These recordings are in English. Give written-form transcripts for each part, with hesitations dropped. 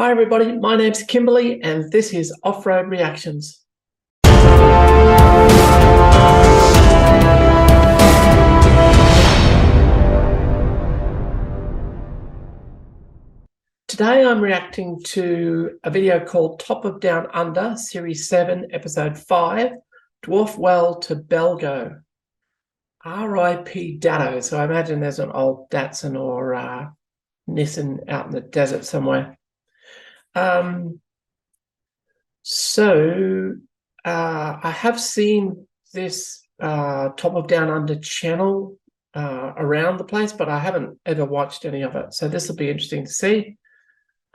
Hi everybody, my name's Kimberly and this is Off-Road Reactions. Today I'm reacting to a video called Top of Down Under, Series 7, Episode 5, Dwarf Well to Balgo. R.I.P. Datto. So I imagine there's an old Datsun or Nissan out in the desert somewhere. I have seen this Top of Down Under channel around the place, but I haven't ever watched any of it. So this will be interesting to see.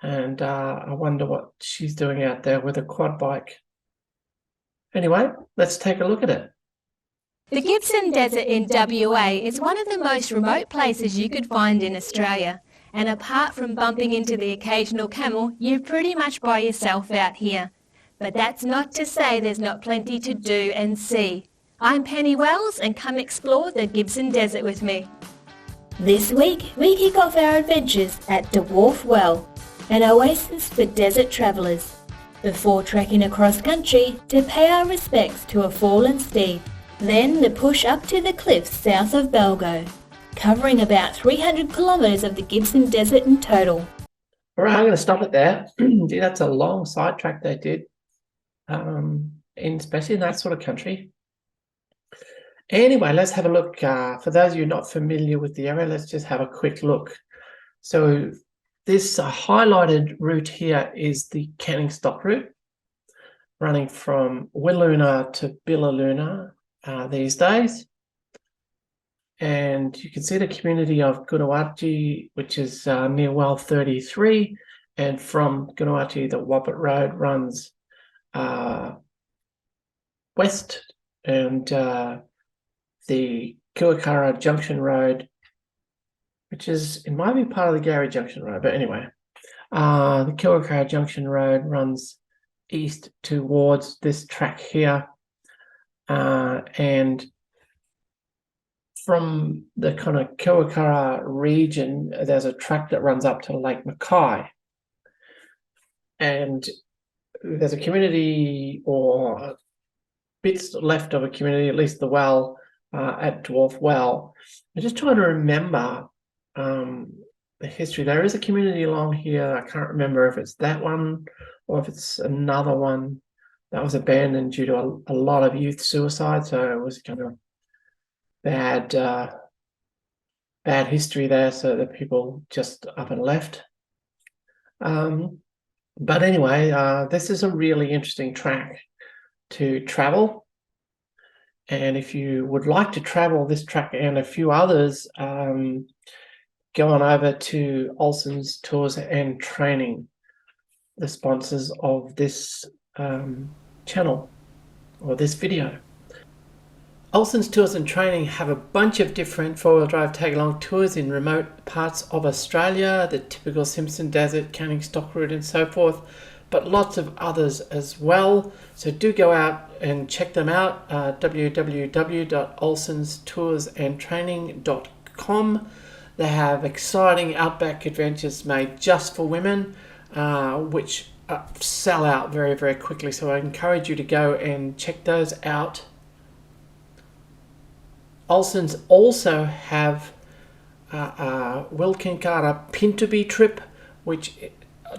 And I wonder what she's doing out there with a quad bike. Anyway, let's take a look at it. The Gibson Desert in WA is one of the most remote places you could find in Australia. And apart from bumping into the occasional camel, you're pretty much by yourself out here. But that's not to say there's not plenty to do and see. I'm Penny Wells and come explore the Gibson Desert with me. This week, we kick off our adventures at Dwarf Well, an oasis for desert travellers, before trekking across country to pay our respects to a fallen steed. Then the push up to the cliffs south of Balgo, covering about 300 kilometres of the Gibson Desert in total. All right, I'm going to stop it there. Gee, that's a long sidetrack they did, especially in that sort of country. Anyway, let's have a look. For those of you not familiar with the area, let's just have a quick look. So this highlighted route here is the canning stock route, running from Wiluna to Billaluna these days. And you can see the community of Gunawarchi, which is near well 33. And from Gunawarchi, the Wobbit Road runs west, and the Kiwakara Junction Road, which is, it might be part of the Gary Junction Road, but anyway, the Kiwakara Junction Road runs east towards this track here, and from the kind of Kiwakara region, there's a track that runs up to Lake Mackay. And there's a community, or bits left of a community, at least the well, at Dwarf Well. I'm just trying to remember the history. There is a community along here. I can't remember if it's that one or if it's another one that was abandoned due to a lot of youth suicide. So it was kind of bad history there, so the people just up and left. But anyway, this is a really interesting track to travel, and if you would like to travel this track and a few others, go on over to Olsen's Tours and Training, the sponsors of this channel or this video. Olsen's Tours and Training have a bunch of different four-wheel drive tag-along tours in remote parts of Australia, the typical Simpson Desert, Canning Stock Route and so forth, but lots of others as well. So do go out and check them out, www.olsenstoursandtraining.com. They have exciting outback adventures made just for women, which sell out very, very quickly. So I encourage you to go and check those out. Olsen's also have a Wilkinkara Pintubi trip, which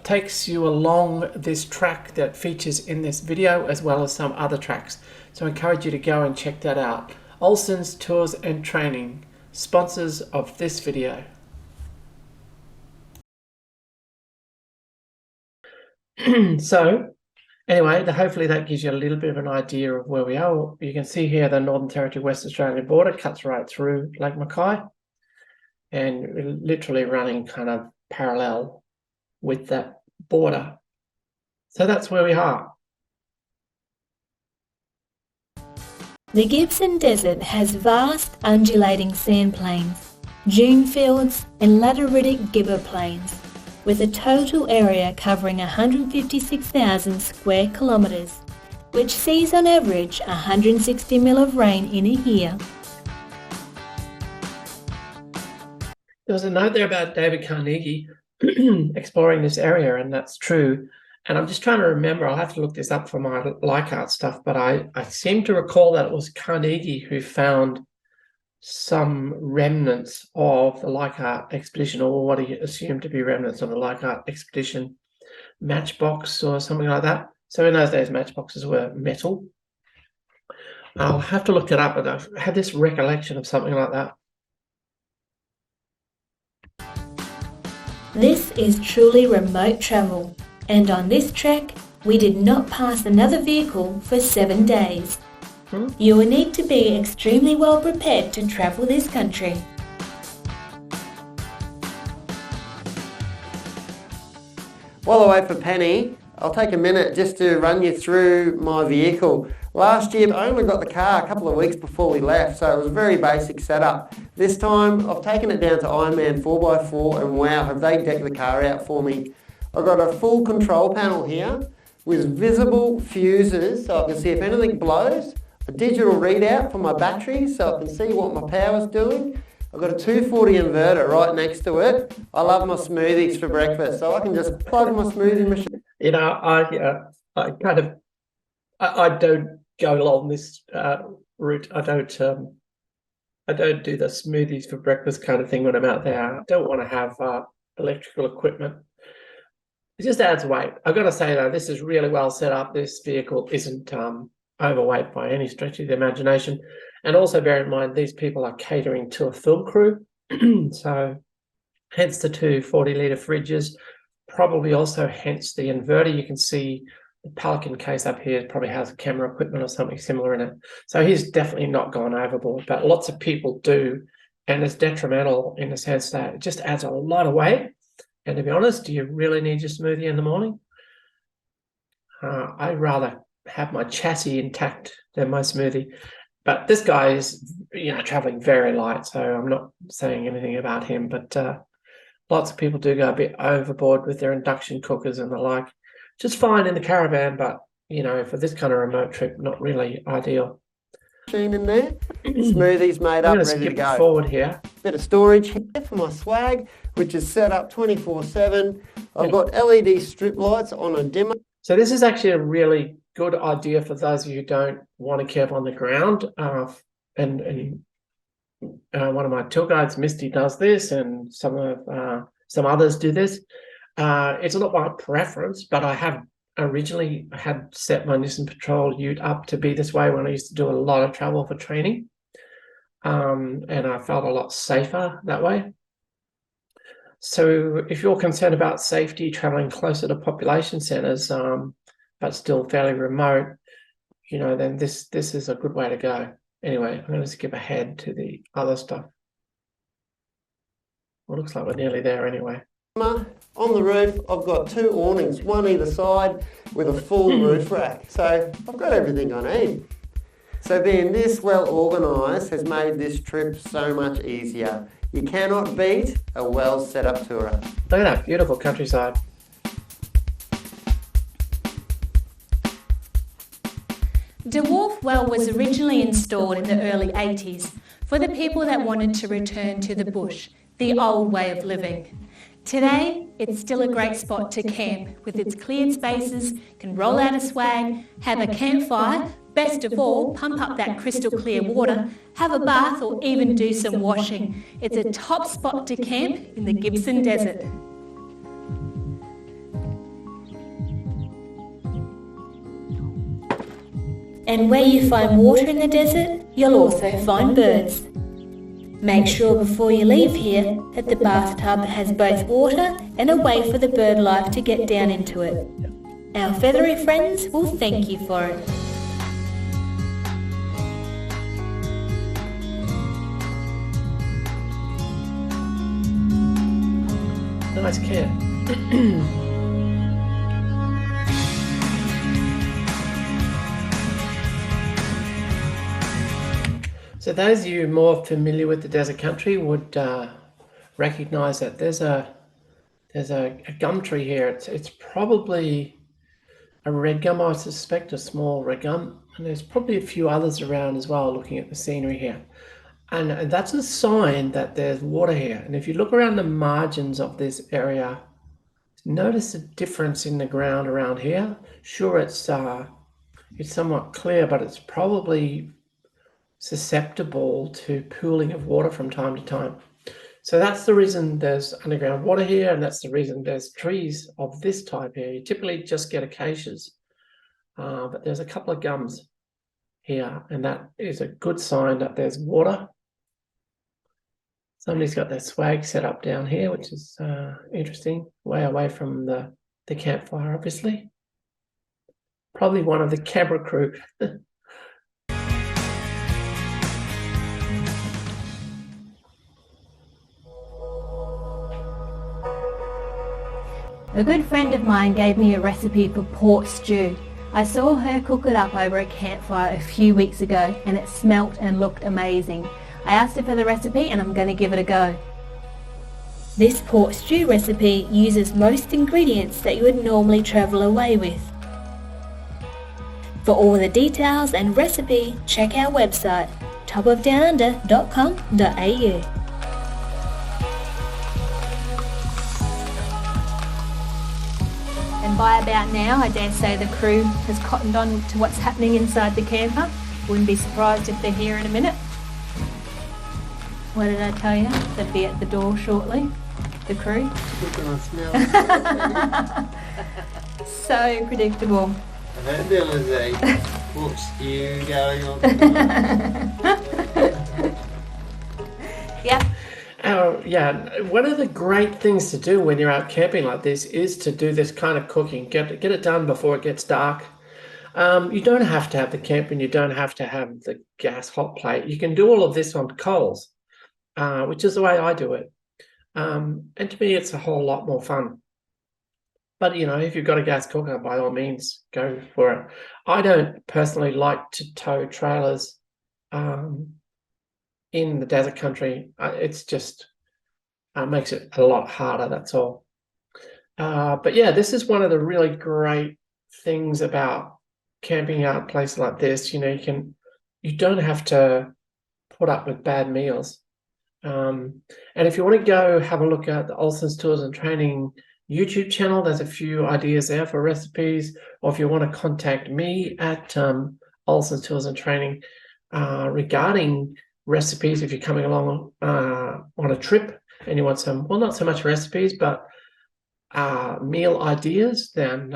takes you along this track that features in this video, as well as some other tracks. So I encourage you to go and check that out. Olsen's Tours and Training, sponsors of this video. So anyway, hopefully that gives you a little bit of an idea of where we are. You can see here the Northern Territory West Australian border cuts right through Lake Mackay, and we're literally running kind of parallel with that border. So that's where we are. The Gibson Desert has vast undulating sand plains, dune fields and lateritic gibber plains, with a total area covering 156,000 square kilometres, which sees on average 160 mil of rain in a year. There was a note there about David Carnegie. exploring this area, and that's true. And I'm just trying to remember, I'll have to look this up for my Leichhardt stuff, but I seem to recall that it was Carnegie who found some remnants of the Leichhardt expedition, or what he assumed to be remnants of the Leichhardt expedition matchbox or something like that. So in those days, matchboxes were metal. I'll have to look it up, but I've had this recollection of something like that. This is truly remote travel, and on this trek, we did not pass another vehicle for 7 days. You will need to be extremely well prepared to travel this country. While I wait for Penny, I'll take a minute just to run you through my vehicle. Last year, I only got the car a couple of weeks before we left, so it was a very basic setup. This time, I've taken it down to Ironman 4x4, and wow, have they decked the car out for me. I've got a full control panel here with visible fuses so I can see if anything blows, a digital readout for my batteries so I can see what my power's doing. I've got a 240 inverter right next to it. I love my smoothies for breakfast, so I can just plug my smoothie machine. You know, I don't go along this route. I don't do the smoothies for breakfast kind of thing when I'm out there. I don't want to have electrical equipment. It just adds weight. I've got to say though, this is really well set up. This vehicle isn't overweight by any stretch of the imagination. And also bear in mind, these people are catering to a film crew. So hence the two 40-litre fridges, probably also hence the inverter. You can see the Pelican case up here probably has camera equipment or something similar in it. So he's definitely not gone overboard, but lots of people do. And it's detrimental in the sense that it just adds a lot of weight. And to be honest, do you really need your smoothie in the morning? I'd rather have my chassis intact than my smoothie. But this guy is, traveling very light, so I'm not saying anything about him. But lots of people do go a bit overboard with their induction cookers and the like. Just fine in the caravan, but, for this kind of remote trip, not really ideal. Machine in there, smoothies made up, ready to go. Forward here. Bit of storage here for my swag, which is set up 24/7. I've got LED strip lights on a dimmer. So this is actually a really good idea for those of you who don't want to camp on the ground. And one of my tour guides, Misty, does this, and some others do this. It's not my preference, but I have originally had set my Nissan Patrol ute up to be this way when I used to do a lot of travel for training. And I felt a lot safer that way. So if you're concerned about safety, traveling closer to population centres, but still fairly remote, then this is a good way to go. Anyway, I'm going to skip ahead to the other stuff. Well, looks like we're nearly there anyway. On the roof, I've got 2 awnings, one either side with a full roof rack. So I've got everything I need. So being this well organised has made this trip so much easier. You cannot beat a well set up tourer. Look at that beautiful countryside. Dwarf well was originally installed in the early 80s for the people that wanted to return to the bush, the old way of living. Today, it's still a great spot to camp with its cleared spaces, can roll out a swag, have a campfire, best of all, pump up that crystal clear water, have a bath or even do some washing. It's a top spot to camp in the Gibson Desert. And where you find water in the desert, you'll also find birds. Make sure before you leave here that the bathtub has both water and a way for the bird life to get down into it. Our feathery friends will thank you for it. Nice kit. So those of you more familiar with the desert country would recognise that there's a gum tree here. It's probably a red gum, I suspect, a small red gum, and there's probably a few others around as well. Looking at the scenery here, And that's a sign that there's water here. And if you look around the margins of this area, notice the difference in the ground around here. Sure, it's somewhat clear, but it's probably susceptible to pooling of water from time to time. So that's the reason there's underground water here, and that's the reason there's trees of this type here. You typically just get acacias, but there's a couple of gums here, and that is a good sign that there's water. Somebody's got their swag set up down here, which is interesting, way away from the campfire, obviously. Probably one of the camera crew. A good friend of mine gave me a recipe for pork stew. I saw her cook it up over a campfire a few weeks ago and it smelt and looked amazing. I asked her for the recipe and I'm going to give it a go. This pork stew recipe uses most ingredients that you would normally travel away with. For all the details and recipe, check our website topofdownunder.com.au. And by about now, I dare say the crew has cottoned on to what's happening inside the camper. Wouldn't be surprised if they're here in a minute. What did I tell you? They'd be at the door shortly, the crew. So predictable. I heard there was a pork stew going on. Yeah. Yeah, one of the great things to do when you're out camping like this is to do this kind of cooking. Get it done before it gets dark. You don't have to have the camp and you don't have to have the gas hot plate. You can do all of this on coals, which is the way I do it. And to me, it's a whole lot more fun. But, you know, if you've got a gas cooker, by all means, go for it. I don't personally like to tow trailers in the desert country. It's just makes it a lot harder, that's all. But yeah, this is one of the really great things about camping out places like this. You know, you don't have to put up with bad meals. And if you want to go have a look at the Olsen's Tours and Training YouTube channel, there's a few ideas there for recipes. Or if you want to contact me at Olsen's Tours and Training regarding recipes, if you're coming along on a trip and you want some, well, not so much recipes, but meal ideas, then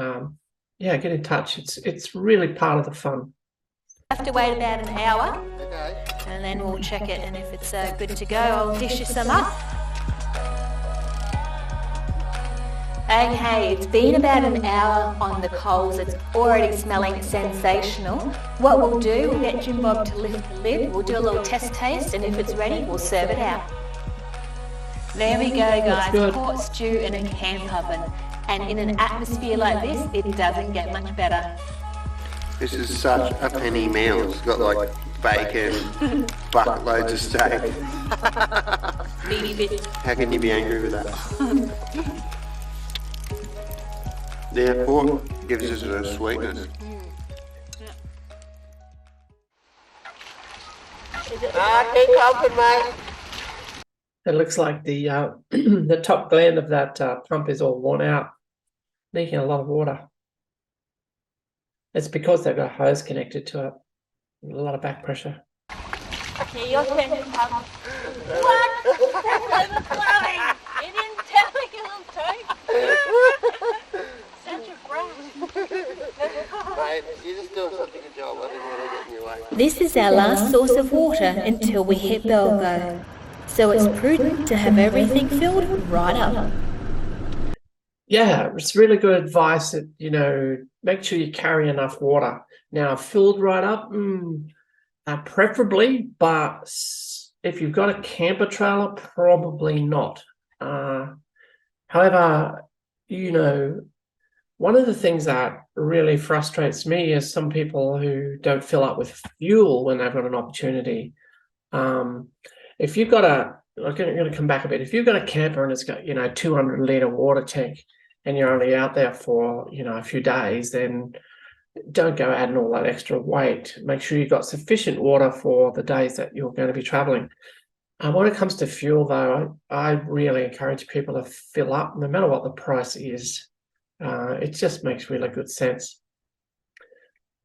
yeah, get in touch. It's really part of the fun. Have to wait about an hour, Okay. and then we'll check it, and if it's good to go, I'll dish you some up. Okay, it's been about an hour on the coals. It's already smelling sensational. What we'll do, we'll get Jim Bob to lift the lid, we'll do a little test taste, and if it's ready, we'll serve it out. There we go, guys. Pork stew in a camp oven. And in an atmosphere like this, it doesn't get much better. This is such a penny meal. It's got like bacon, bucket loads of steak. Beady bits. How can you be angry with that? The pork gives us a sweetness. Keep helping, mate. It looks like the the top gland of that pump is all worn out, leaking a lot of water. It's because they've got a hose connected to it. A lot of back pressure. Okay, your turn to come. What? Chloe, you didn't tell me you little toad. Such a brat. Mate, you're just doing such a good job. I didn't want to get in your way. This is our last source of water until we hit Balgo. So it's prudent to have everything filled right up. Yeah, it's really good advice that, you know, make sure you carry enough water. Now, filled right up, preferably, but if you've got a camper trailer, probably not. However, you know, one of the things that really frustrates me is some people who don't fill up with fuel when they've got an opportunity. If you've got I'm going to come back a bit. If you've got a camper and it's got, you know, 200 litre water tank and you're only out there for, you know, a few days, then don't go adding all that extra weight. Make sure you've got sufficient water for the days that you're going to be traveling. When it comes to fuel, though, I really encourage people to fill up no matter what the price is. It just makes really good sense.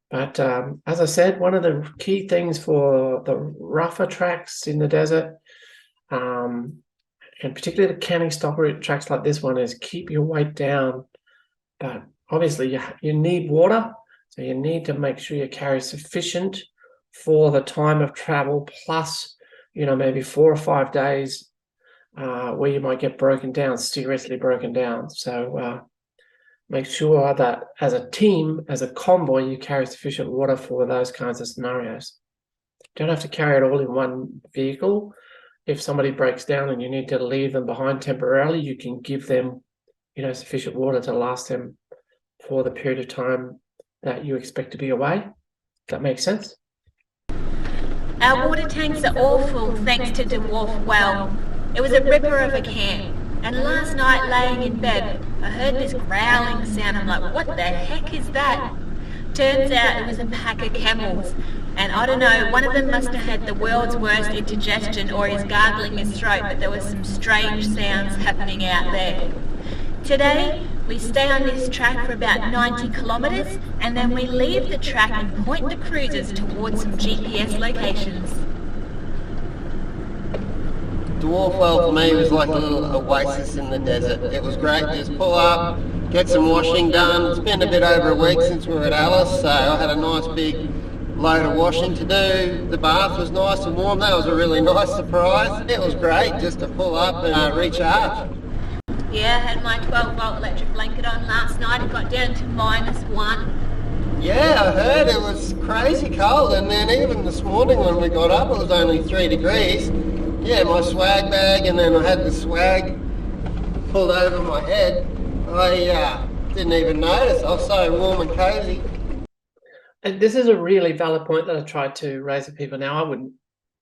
But as I said, one of the key things for the rougher tracks in the desert, and particularly the canning stock route tracks like this one, is keep your weight down. But obviously you need water, so you need to make sure you carry sufficient for the time of travel, plus, you know, maybe 4 or 5 days where you might get broken down, seriously broken down. So make sure that as a team, as a convoy, you carry sufficient water for those kinds of scenarios. You don't have to carry it all in one vehicle. If somebody breaks down and you need to leave them behind temporarily, you can give them, you know, sufficient water to last them for the period of time that you expect to be away. Does that make sense? Our water tanks are all full thanks to Dwarf well. It was a ripper of a camp, and last night laying in bed, I heard this growling sound. I'm like, what the heck is that? Turns out it was a pack of camels, and I don't know, one of them must have had the world's worst indigestion or is gargling his throat, but there was some strange sounds happening out there. Today, we stay on this track for about 90 kilometres, and then we leave the track and point the cruisers towards some GPS locations. Dwarf well for me was like a little oasis in the desert. It was great to just pull up, get some washing done. It's been a bit over a week since we were at Alice, so I had a nice big load of washing to do. The bath was nice and warm. That was a really nice surprise. It was great just to pull up and recharge. Yeah, I had my 12-volt electric blanket on last night. It got down to -1. Yeah, I heard it was crazy cold, and then even this morning when we got up it was only 3 degrees. Yeah, my swag bag, and then I had the swag pulled over my head. I didn't even notice. I was so warm and cozy. And this is a really valid point that I tried to raise with people. Now, I wouldn't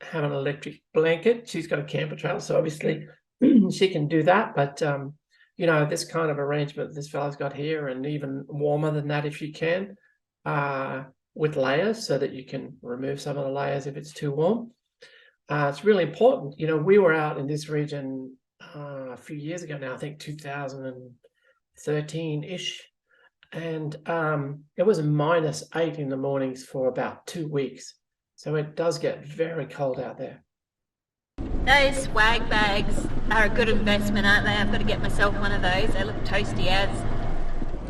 have an electric blanket. She's got a camper trailer, so obviously she can do that. But, you know, this kind of arrangement this fella's got here, and even warmer than that if you can, with layers so that you can remove some of the layers if it's too warm. It's really important. You know, we were out in this region a few years ago now, I think 2013-ish. And it was -8 in the mornings for about 2 weeks. So it does get very cold out there. Those swag bags are a good investment, aren't they? I've got to get myself one of those. They look toasty as.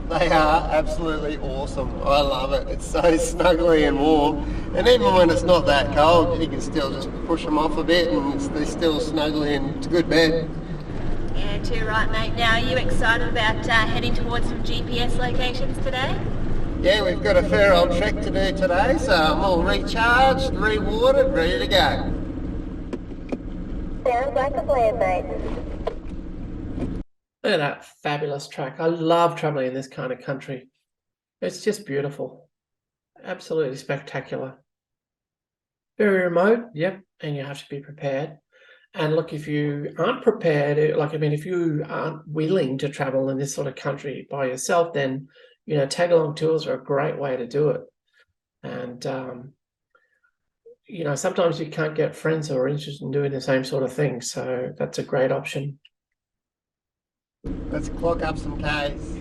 They are absolutely awesome. I love it. It's so snuggly and warm. And even when it's not that cold, you can still just push them off a bit and they're still snuggly, and it's a good bed. Yeah, too right, mate. Now, are you excited about heading towards some GPS locations today? Yeah, we've got a fair old trek to do today, so I'm all recharged, re-watered, ready to go. Sounds like a plan, mate. Look at that fabulous track. I love traveling in this kind of country. It's just beautiful. Absolutely spectacular. Very remote, yep, and you have to be prepared. And look, if you aren't prepared, if you aren't willing to travel in this sort of country by yourself, then, you know, tag-along tours are a great way to do it. And, you know, sometimes you can't get friends who are interested in doing the same sort of thing. So that's a great option. Let's clock up some Ks.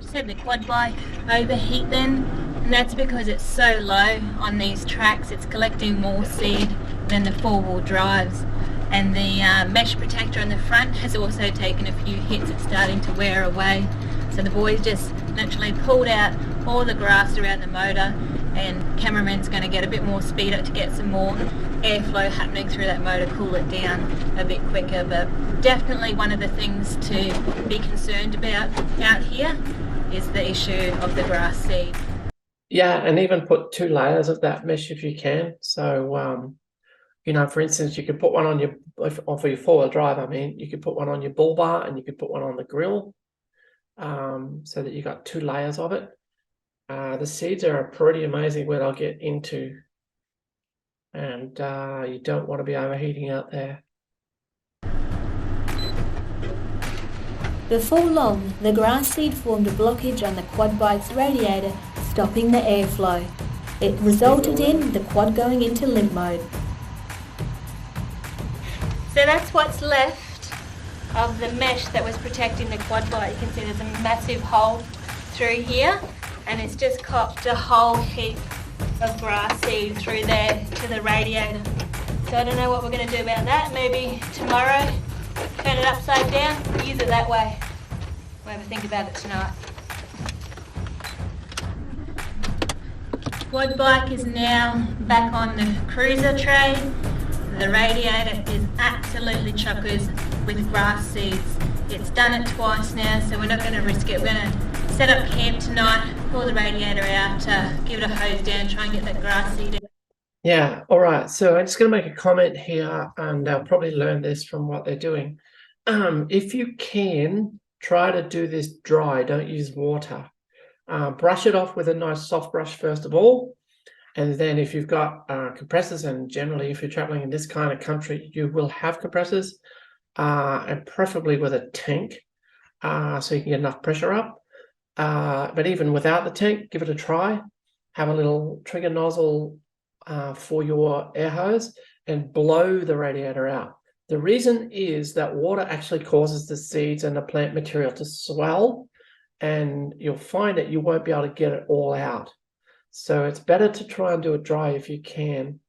Just had the quad bike overheat then, and that's because it's so low on these tracks. It's collecting more seed than the four-wheel drives, and the mesh protector on the front has also taken a few hits. It's starting to wear away, so the boys just literally pulled out all the grass around the motor, and cameraman's going to get a bit more speed up to get some more airflow happening through that motor, cool it down a bit quicker. But definitely one of the things to be concerned about out here is the issue of the grass seed. Yeah, and even put 2 layers of that mesh if you can. So, you know, for instance, you could put one on your, for your four-wheel drive, I mean, you could put one on your bull bar and you could put one on the grill, so that you got 2 layers of it. The seeds are pretty amazing where they'll get into, and you don't want to be overheating out there. Before long, the grass seed formed a blockage on the quad bike's radiator, stopping the airflow. It resulted in the quad going into limp mode. So that's what's left of the mesh that was protecting the quad bike. You can see there's a massive hole through here, and it's just copped a whole heap of grass seed through there to the radiator. So I don't know what we're going to do about that. Maybe tomorrow, turn it upside down, use it that way. We'll have a think about it tonight. Quad bike is now back on the cruiser tray. The radiator is absolutely chockers with grass seeds. It's done it twice now, so we're not going to risk it. We're going to set up camp tonight, pull the radiator out, give it a hose down, try and get that grass seed out. Yeah, all right. So I'm just going to make a comment here, and I'll probably learn this from what they're doing. If you can, try to do this dry. Don't use water. Brush it off with a nice soft brush first of all. And then if you've got compressors, and generally if you're traveling in this kind of country, you will have compressors, and preferably with a tank, so you can get enough pressure up. But even without the tank, give it a try. Have a little trigger nozzle for your air hose and blow the radiator out. The reason is that water actually causes the seeds and the plant material to swell, and you'll find that you won't be able to get it all out. So it's better to try and do it dry if you can,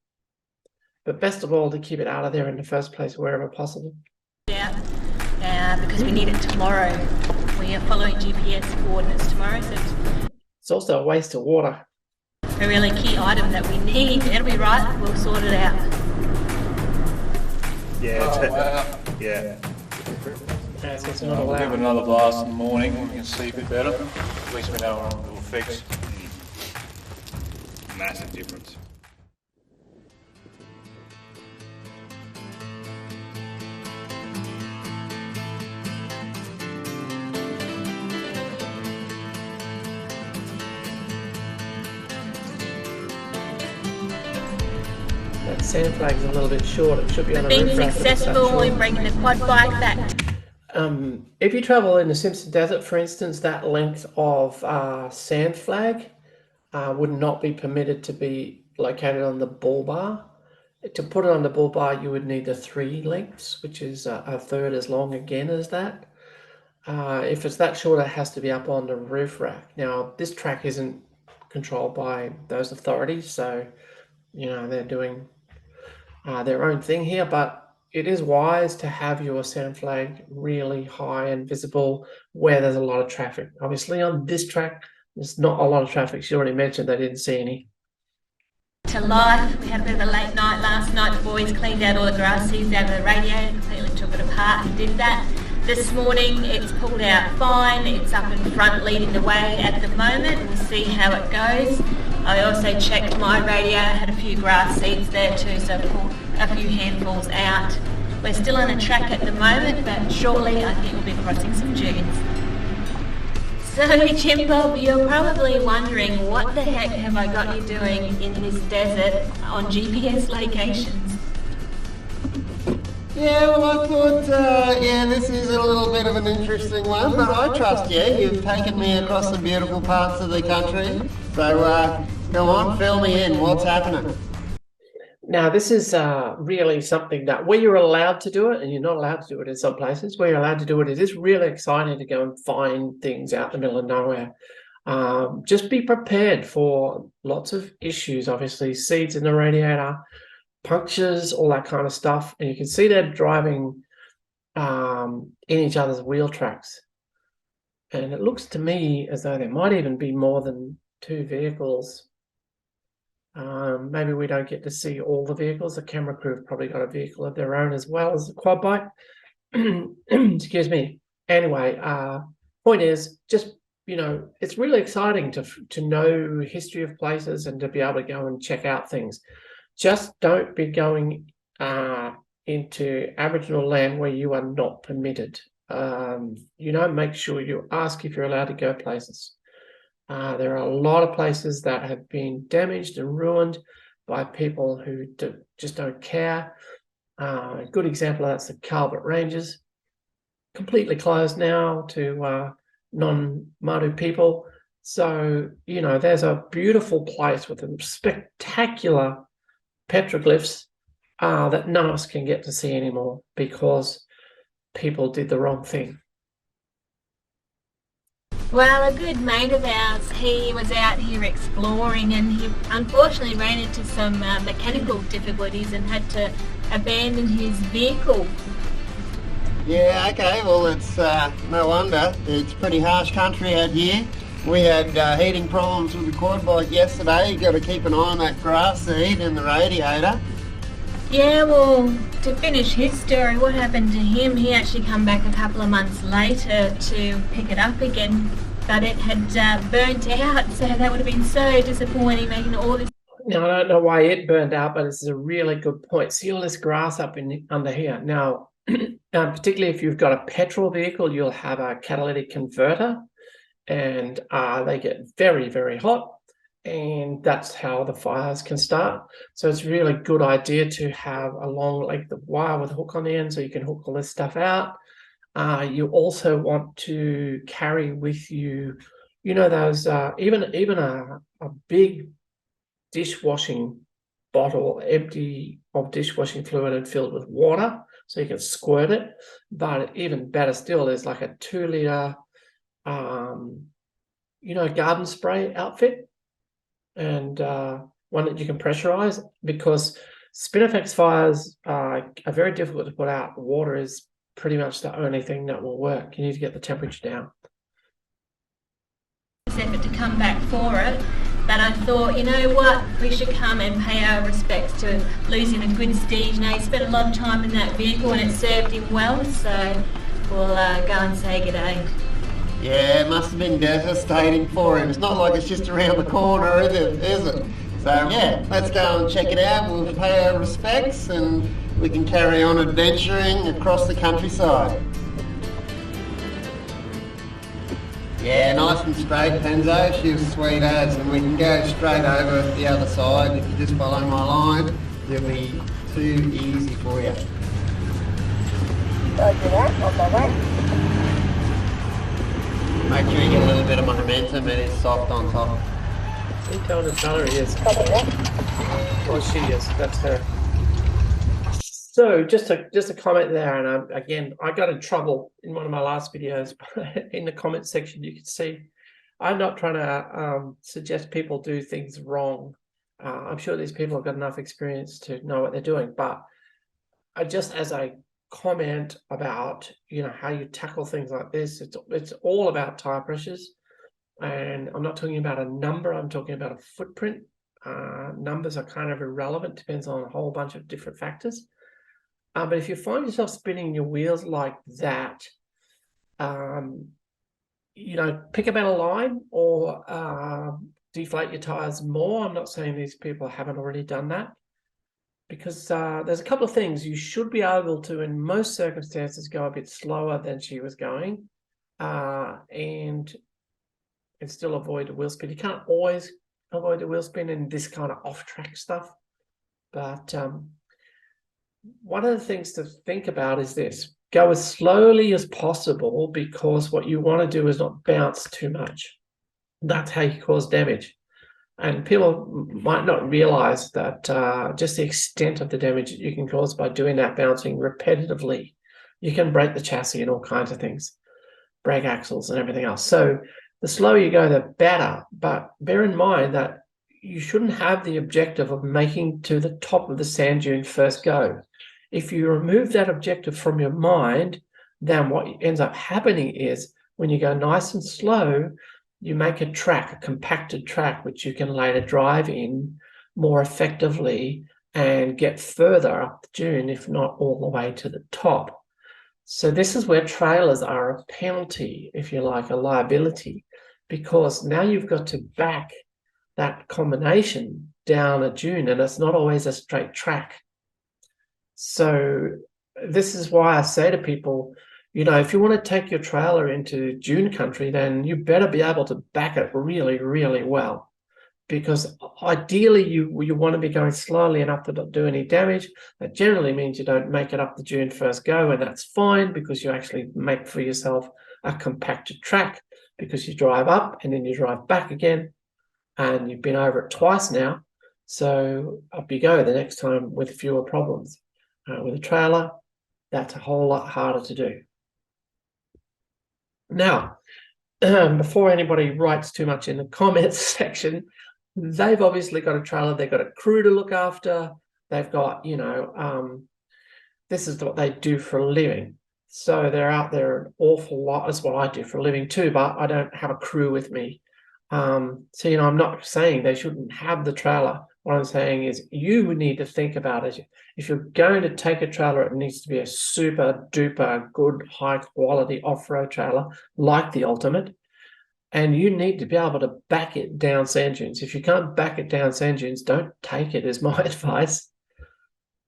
but best of all to keep it out of there in the first place wherever possible. Yeah, because we need it tomorrow. We are following GPS coordinates tomorrow, so it's also a waste of water. A really key item that we need. It'll be right. We'll sort it out. Yeah, wow. Yeah. Yeah, so it's not We'll give it allowed. another blast in the morning when we can see a bit better. At least we know we're on little fix. Massive difference. That sand flag's a little bit short. It should be on a Being roof rack, but it's that successful short. in bringing the quad bike back. If you travel in the Simpson Desert, for instance, that length of sand flag would not be permitted to be located on the bull bar. To put it on the bull bar, you would need the 3 lengths, which is a third as long again as that. If it's that short, it has to be up on the roof rack. Now, this track isn't controlled by those authorities, so you know they're doing their own thing here, but it is wise to have your sand flag really high and visible where there's a lot of traffic. Obviously, on this track, there's not a lot of traffic. She already mentioned they didn't see any. To life, we had a bit of a late night last night. The boys cleaned out all the grass seeds out of the radiator, completely took it apart and did that. This morning, it's pulled out fine. It's up in front, leading the way at the moment. We'll see how it goes. I also checked my radiator, had a few grass seeds there too, so I pulled a few handfuls out. We're still on a track at the moment, but shortly I think we'll be crossing some dunes. So Jim Bob, you're probably wondering what the heck have I got you doing in this desert on GPS locations? Yeah, well, I thought, this is a little bit of an interesting one, but I trust you. You've taken me across the beautiful parts of the country. So, go on, fill me in. What's happening? Now, this is really something that where you're allowed to do it, and you're not allowed to do it in some places, where you're allowed to do it, it is really exciting to go and find things out in the middle of nowhere. Just be prepared for lots of issues, obviously, seeds in the radiator, punctures, all that kind of stuff. And you can see they're driving in each other's wheel tracks. And it looks to me as though there might even be more than 2 vehicles. Maybe we don't get to see all the vehicles. The camera crew have probably got a vehicle of their own as well as the quad bike. Excuse me. Anyway, point is just, you know, it's really exciting to know history of places and to be able to go and check out things. Just don't be going into Aboriginal land where you are not permitted. Make sure you ask if you're allowed to go places. There are a lot of places that have been damaged and ruined by people who just don't care. A good example of that's the Calvert Ranges. completely closed now to non-Māori people. So, there's a beautiful place with some spectacular petroglyphs that none of us can get to see anymore because people did the wrong thing. Well, a good mate of ours, he was out here exploring and he unfortunately ran into some mechanical difficulties and had to abandon his vehicle. Yeah, okay, well it's no wonder. It's pretty harsh country out here. We had heating problems with the quad bike yesterday. You've got to keep an eye on that grass seed in the radiator. Yeah, well, to finish his story, what happened to him, he actually come back a couple of months later to pick it up again, but it had burnt out, so that would have been so disappointing, making all this. Now, I don't know why it burned out, but this is a really good point. See all this grass up under here. Now, particularly if you've got a petrol vehicle, you'll have a catalytic converter, and they get very, very hot. And that's how the fires can start. So it's a really good idea to have a long length of wire with a hook on the end so you can hook all this stuff out. You also want to carry with you, those even a big dishwashing bottle empty of dishwashing fluid and filled with water so you can squirt it. But even better still is like a 2-litre garden spray outfit, and one that you can pressurize, because spinifex fires are very difficult to put out. Water is pretty much the only thing that will work. You need to get the temperature down. Effort to come back for it, but I thought, you know what, we should come and pay our respects to losing a good steed. He spent a lot of time in that vehicle and it served him well, so we'll go and say g'day. Yeah, it must have been devastating for him. It's not like it's just around the corner, is it? So yeah, let's go and check it out. We'll pay our respects and we can carry on adventuring across the countryside. Yeah, nice and straight, Penzo. She was sweet as, and we can go straight over the other side. If you just follow my line, it'll be too easy for you. Roger that, on my way. Make sure you get a little bit of momentum. It is soft on top. Can you tell the fella he is? Copy that. Or she is, that's her. So just a comment there, and again, I got in trouble in one of my last videos. In the comment section, you can see I'm not trying to suggest people do things wrong. I'm sure these people have got enough experience to know what they're doing, but just as a comment about how you tackle things like this, it's all about tire pressures, and I'm not talking about a number, I'm talking about a footprint. Numbers are kind of irrelevant, depends on a whole bunch of different factors. But if you find yourself spinning your wheels like that, pick a better line or deflate your tires more. I'm not saying these people haven't already done that, because there's a couple of things. You should be able to, in most circumstances, go a bit slower than she was going and still avoid a wheel spin. You can't always avoid a wheel spin in this kind of off-track stuff, but one of the things to think about is this: go as slowly as possible, because what you want to do is not bounce too much. That's how you cause damage. And people might not realize that just the extent of the damage that you can cause by doing that bouncing repetitively. You can break the chassis and all kinds of things, brake axles and everything else. So the slower you go, the better. But bear in mind that you shouldn't have the objective of making to the top of the sand dune first go. If you remove that objective from your mind, then what ends up happening is when you go nice and slow, you make a track, a compacted track, which you can later drive in more effectively and get further up the dune, if not all the way to the top. So this is where trailers are a penalty, if you like, a liability, because now you've got to back that combination down a dune, and it's not always a straight track. So this is why I say to people, if you want to take your trailer into dune country, then you better be able to back it really, really well, because ideally you want to be going slowly enough to not do any damage. That generally means you don't make it up the dune first go, and that's fine because you actually make for yourself a compacted track, because you drive up and then you drive back again, and you've been over it twice now. So up you go the next time with fewer problems. With a trailer, that's a whole lot harder to do. Now, before anybody writes too much in the comments section, they've obviously got a trailer, they've got a crew to look after, they've got, this is what they do for a living. So they're out there an awful lot. That's what I do for a living too, but I don't have a crew with me. So, I'm not saying they shouldn't have the trailer. What I'm saying is you need to think about it. If you're going to take a trailer, it needs to be a super duper good, high quality off-road trailer like the Ultimate. And you need to be able to back it down sand dunes. If you can't back it down sand dunes, don't take it, is my advice.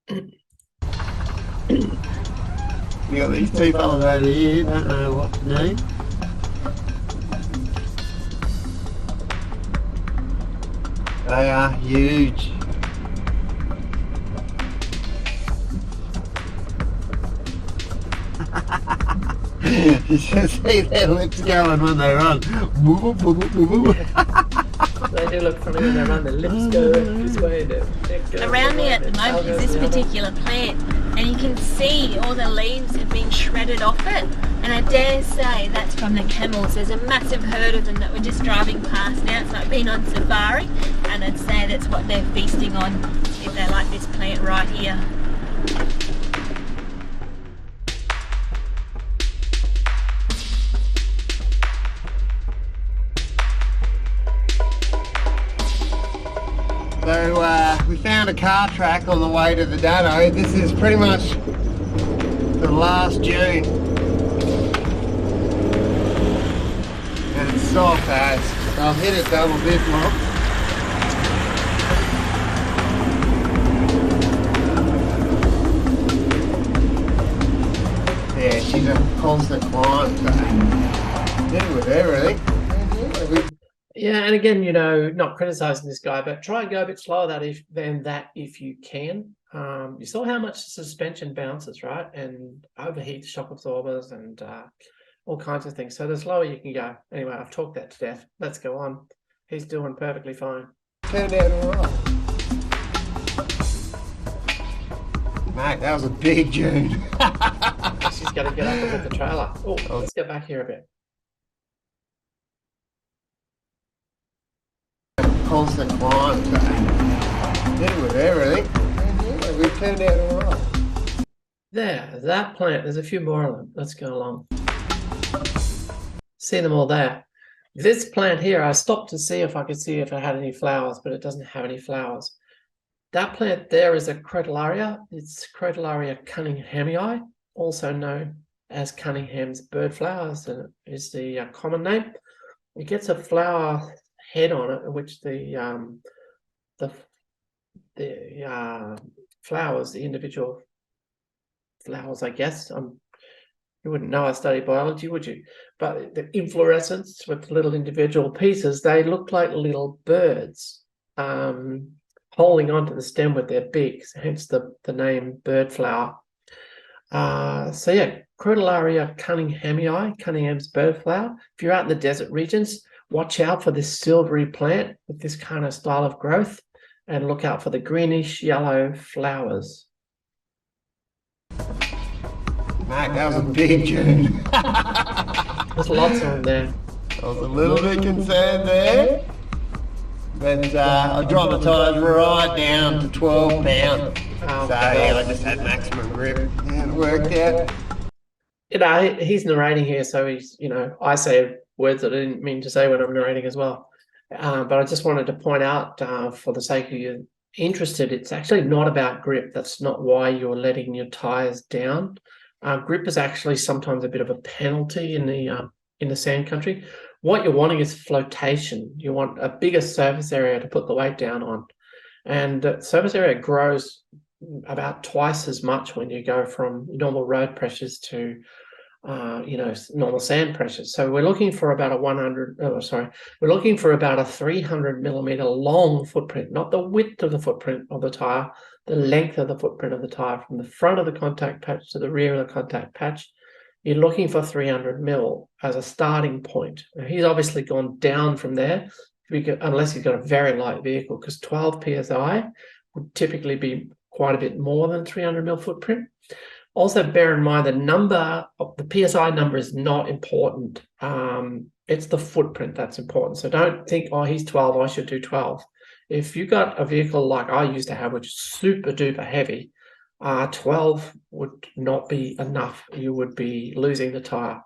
You got these two fellas over here, don't know what to do. They are huge. You should see their lips going when they run. They do look funny when they run. Their lips go this way. Around me at the moment is this particular plant, and you can see all the leaves have been shredded off it, and I dare say that's from the camels. There's a massive herd of them that we're just driving past now. It's like being on safari, and I'd say that's what they're feasting on if they like this plant right here. So we found a car track on the way to the Dado. This is pretty much the last dune. And it's soft as. I'll hit it double bit more. Yeah, she's a constant climb. So deal with everything. Yeah, and again, not criticizing this guy, but try and go a bit slower than that if you can. You saw how much suspension bounces, right? And overheats shock absorbers and all kinds of things. So the slower you can go. Anyway, I've talked that to death. Let's go on. He's doing perfectly fine. Turned out all right. Mate, that was a big dune. She's got to get up with the trailer. Oh, let's get back here a bit. Constant climb, so deal with everything. And yeah, we turned out all right. There, that plant, there's a few more of them. Let's go along. See them all there. This plant here, I stopped to see if I could see if it had any flowers, but it doesn't have any flowers. That plant there is a Crotalaria. It's Crotalaria cunninghamii, also known as Cunningham's bird flowers, is the common name. It gets a flower head on it, which the flowers, the individual flowers, I guess. You wouldn't know I studied biology, would you? But the inflorescence with little individual pieces, they look like little birds holding onto the stem with their beaks, hence the name bird flower. So yeah, Crotalaria cunninghamii, Cunningham's bird flower. If you're out in the desert regions, watch out for this silvery plant with this kind of style of growth, and look out for the greenish yellow flowers. Mate, that was a big dune. There's lots of them there. I was a little bit concerned there, but I dramatized right down to 12 pounds. Oh, so yeah, I just had maximum grip. Yeah, it worked out. He's narrating here, so he's, I say words that I didn't mean to say when I'm narrating as well. But I just wanted to point out, for the sake of you interested, it's actually not about grip. That's not why you're letting your tires down. Grip is actually sometimes a bit of a penalty in the sand country. What you're wanting is flotation. You want a bigger surface area to put the weight down on. And the surface area grows about twice as much when you go from normal road pressures to normal sand pressures. So we're looking for about we're looking for about a 300 millimeter long footprint, not the width of the footprint of the tire, the length of the footprint of the tire from the front of the contact patch to the rear of the contact patch. You're looking for 300 mil as a starting point. Now, he's obviously gone down from there, unless he's got a very light vehicle, because 12 psi would typically be quite a bit more than 300 mil footprint. Also, bear in mind the number of the PSI number is not important. It's the footprint that's important. So don't think, oh, he's 12, I should do 12. If you got a vehicle like I used to have, which is super duper heavy, 12 would not be enough. You would be losing the tire.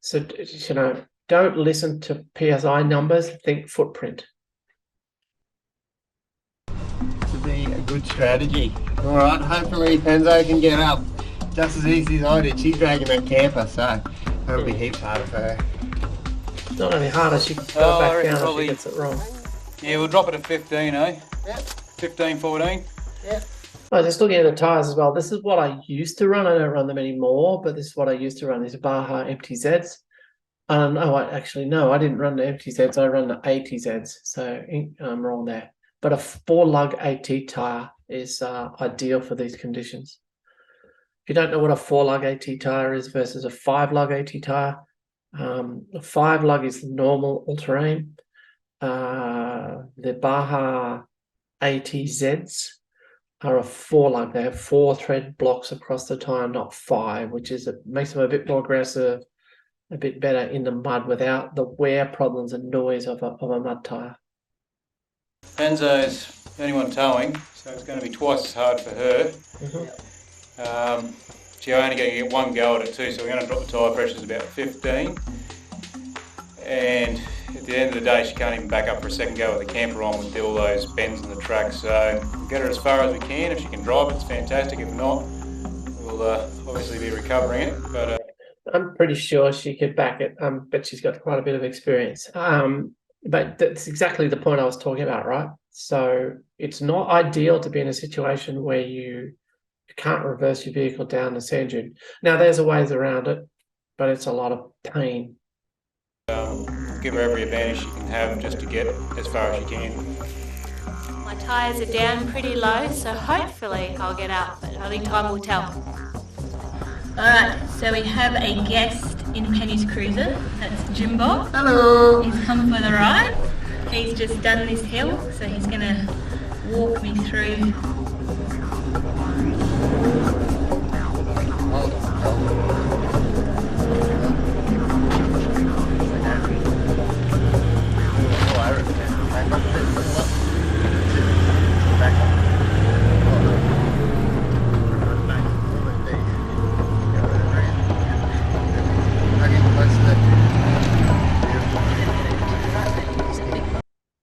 So, don't listen to PSI numbers, think footprint. To be a good strategy. All right, hopefully Penzo can get up just as easy as I did. She's dragging that camper, so that'll be heaps harder for her. It's not only harder, she can go back down if she gets it wrong. Yeah, we'll drop it at 15, eh? Yep. 15, 14. Yep. Oh, just looking at the tires as well. This is what I used to run. I don't run them anymore, but this is what I used to run. These Baja MTZs. I didn't run the MTZs. I run the ATZs. So I'm wrong there. But a 4-lug AT tire is ideal for these conditions. If you don't know what a 4-lug AT tire is versus a 5-lug AT tire, a 5-lug is normal all-terrain. The Baja ATZs are a 4-lug. They have 4 thread blocks across the tire, not 5, which makes them a bit more aggressive, a bit better in the mud without the wear problems and noise of a mud tire. Penzo's the only one towing, so it's going to be twice as hard for her. She's only going to get one go at it too, so we're going to drop the tyre pressures about 15. And at the end of the day, she can't even back up for a second go with the camper on with all those bends in the track. So we'll get her as far as we can. If she can drive it, it's fantastic. If not, we'll obviously be recovering it. But I'm pretty sure she could back it, but she's got quite a bit of experience. But that's exactly the point I was talking about, right? So it's not ideal to be in a situation where you can't reverse your vehicle down the sand dune. Now, there's a ways around it, but it's a lot of pain. Give her every advantage she can have just to get as far as she can. My tyres are down pretty low, so hopefully I'll get up, but only time will tell. Alright, so we have a guest in Penny's cruiser. That's Jimbo. Hello. He's come for the ride. He's just done this hill, so he's going to walk me through.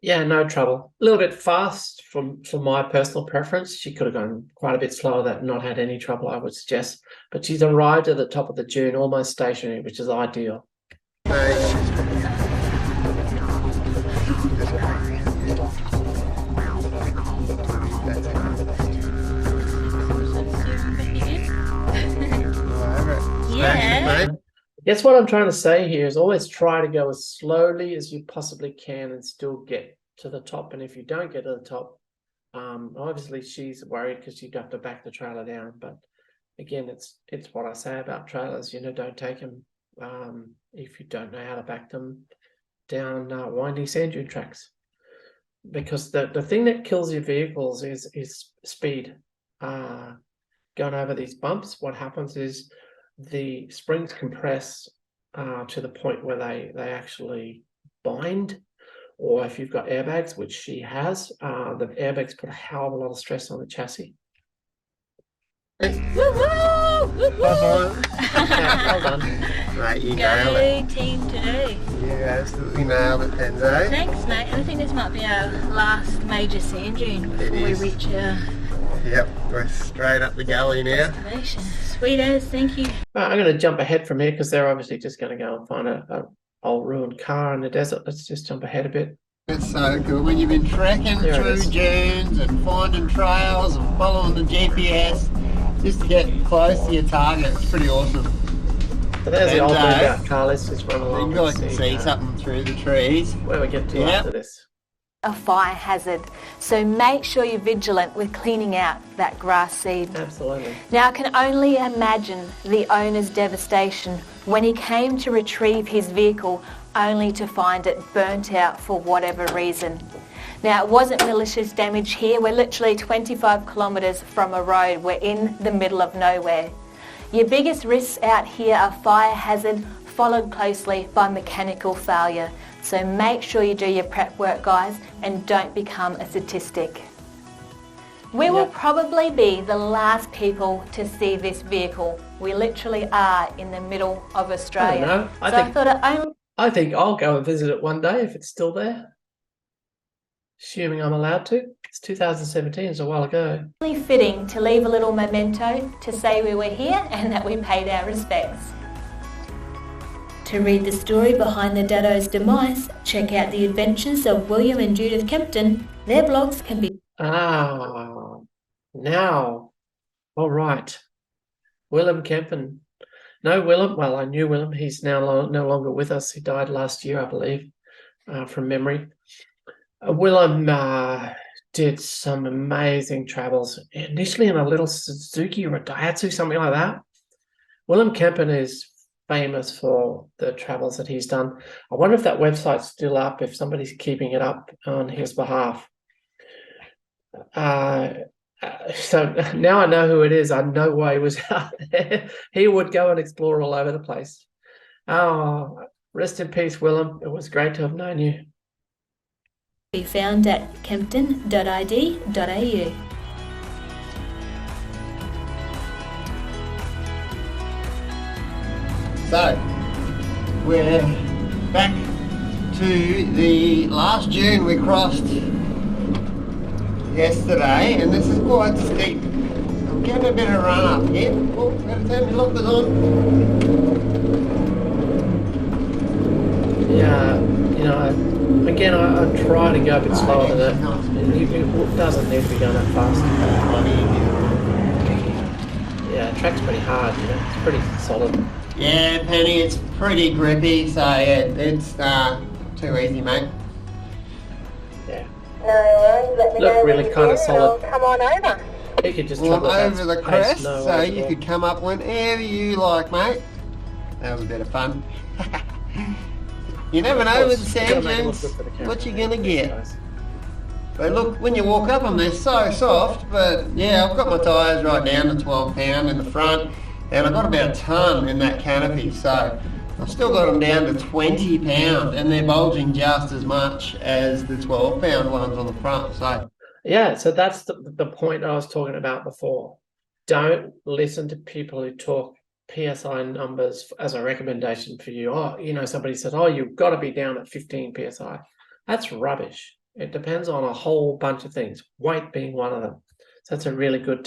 Yeah, no trouble. A little bit fast for my personal preference. She could have gone quite a bit slower, that not had any trouble, I would suggest. But she's arrived at the top of the dune, almost stationary, which is ideal. Yeah. Guess what I'm trying to say here is always try to go as slowly as you possibly can and still get to the top. And if you don't get to the top, obviously she's worried because you'd have to back the trailer down. But again, it's what I say about trailers. Don't take them if you don't know how to back them down winding sand dune tracks, because the thing that kills your vehicles is speed. Going over these bumps, what happens is the springs compress to the point where they actually bind, or if you've got airbags, which she has, the airbags put a hell of a lot of stress on the chassis. Woo-hoo! Woo-hoo! Well done. Mate, you nailed it. Go team today. You absolutely nailed it, Penzo. Thanks, mate. I think this might be our last major sand dune before we reach our Yep, we're straight up the gully now. destination. Sweet as, thank you. I'm going to jump ahead from here because they're obviously just going to go and find a old ruined car in the desert. Let's just jump ahead a bit. It's so good when you've been trekking through dunes and finding trails and following the GPS just to get close to your target. It's pretty awesome. So there's the old bit Bento. about car. Let's just run I along think I and can see see something through the trees. where we get to Yep. after this. A fire hazard, so make sure you're vigilant with cleaning out that grass seed. Absolutely. Now I can only imagine the owner's devastation when he came to retrieve his vehicle only to find it burnt out for whatever reason. Now it wasn't malicious damage here, we're literally 25 kilometres from a road, we're in the middle of nowhere. Your biggest risks out here are fire hazard, followed closely by mechanical failure. So make sure you do your prep work, guys, and don't become a statistic. We will probably be the last people to see this vehicle. We literally are in the middle of Australia. I don't know. I think I'll go and visit it one day if it's still there. Assuming I'm allowed to. It's 2017, it's a while ago. Only fitting to leave a little memento to say we were here and that we paid our respects. To read the story behind the Daddo's demise, check out the adventures of William and Judith Kempton. Their blogs can be... Now. All right. Willem Kempton. No, Willem. Well, I knew Willem. He's now no longer with us. He died last year, I believe, from memory. Willem did some amazing travels, initially in a little Suzuki or a Daihatsu, something like that. Willem Kempton is famous for the travels that he's done. I wonder if that website's still up, if somebody's keeping it up on his behalf. So now I know who it is. I know why he was out there. He would go and explore all over the place. Oh, rest in peace, Willem. It was great to have known you. be found at kempton.id.au. So, we're back to the last dune we crossed yesterday, and this is quite steep. I'm getting a bit of run up here. Oh, better turn my lockers on. Yeah, you know, again, I try to go a bit slower than that. It doesn't need to be going that fast. Yeah, the track's pretty hard, you know, it's pretty solid. Yeah, Penny, it's pretty grippy, so yeah, it's too easy, mate. Yeah. No worries, let me Look know really when you're kinda here and I'll solid. come on over. You could just Well, I'm travel over the at crest, pace, no so worries at you all. could come up whenever you like, mate. That was a bit of fun. You never know with the sand dunes what you're going to get. But look, when you walk up them, they're so soft, but yeah, I've got my tyres right down to 12 pound in the front, and I've got about a tonne in that canopy, so I've still got them down to 20 pound, and they're bulging just as much as the 12 pound ones on the front, so. Yeah, so that's the point I was talking about before. Don't listen to people who talk PSI numbers as a recommendation for you. Oh, you know, somebody says, oh, you've got to be down at 15 PSI. That's rubbish. It depends on a whole bunch of things, weight being one of them. So that's a really good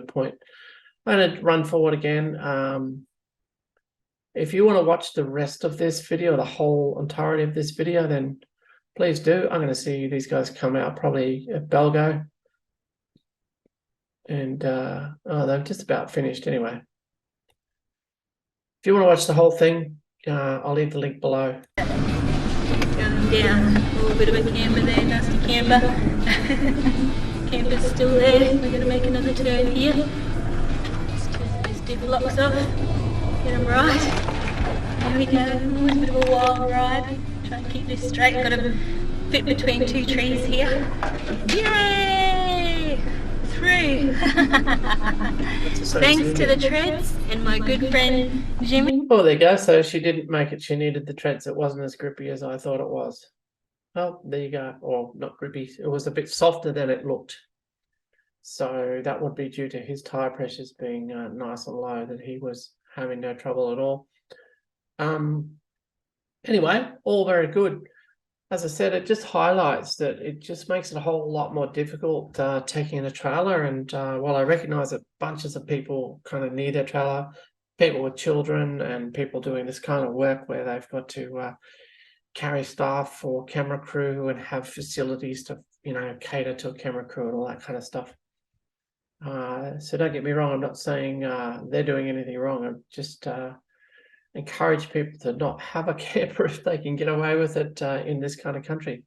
point. I'm going to run forward again. If you want to watch the rest of this video, the whole entirety of this video, then please do. I'm going to see these guys come out probably at Balgo. And they're just about finished anyway. If you want to watch the whole thing, I'll leave the link below. Going down, a little bit of a camber there, nasty camber. Camber's still there. We're going to make another turn here. Just turn these div locks off. Get them right. There we go. Always a bit of a wild ride. Try and keep this straight. Got to fit between two trees here. Yay! Through. Thanks to the treads and my good friend Jimmy. Oh, there you go. So she didn't make it. She needed the treads. It wasn't as grippy as I thought it was. Oh, there you go. Or not grippy. It was a bit softer than it looked. So that would be due to his tire pressures being nice and low, that he was having no trouble at all. Anyway, all very good. As I said, it just highlights that it just makes it a whole lot more difficult taking in a trailer. And while I recognize that bunches of people kind of need their trailer, people with children and people doing this kind of work where they've got to carry staff or camera crew and have facilities to, you know, cater to a camera crew and all that kind of stuff. So don't get me wrong, I'm not saying they're doing anything wrong. I'm just encourage people to not have a camper if they can get away with it in this kind of country.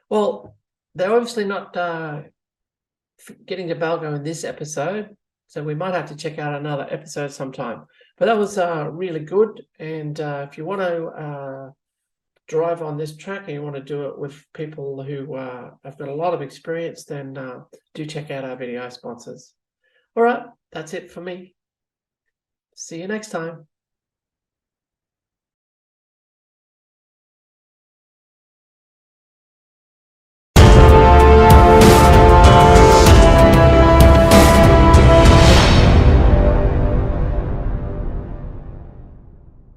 Well, they're obviously not getting to Balgo in this episode, so we might have to check out another episode sometime. But that was really good, and if you want to drive on this track and you want to do it with people who have got a lot of experience, then do check out our video sponsors. All right, that's it for me. See you next time.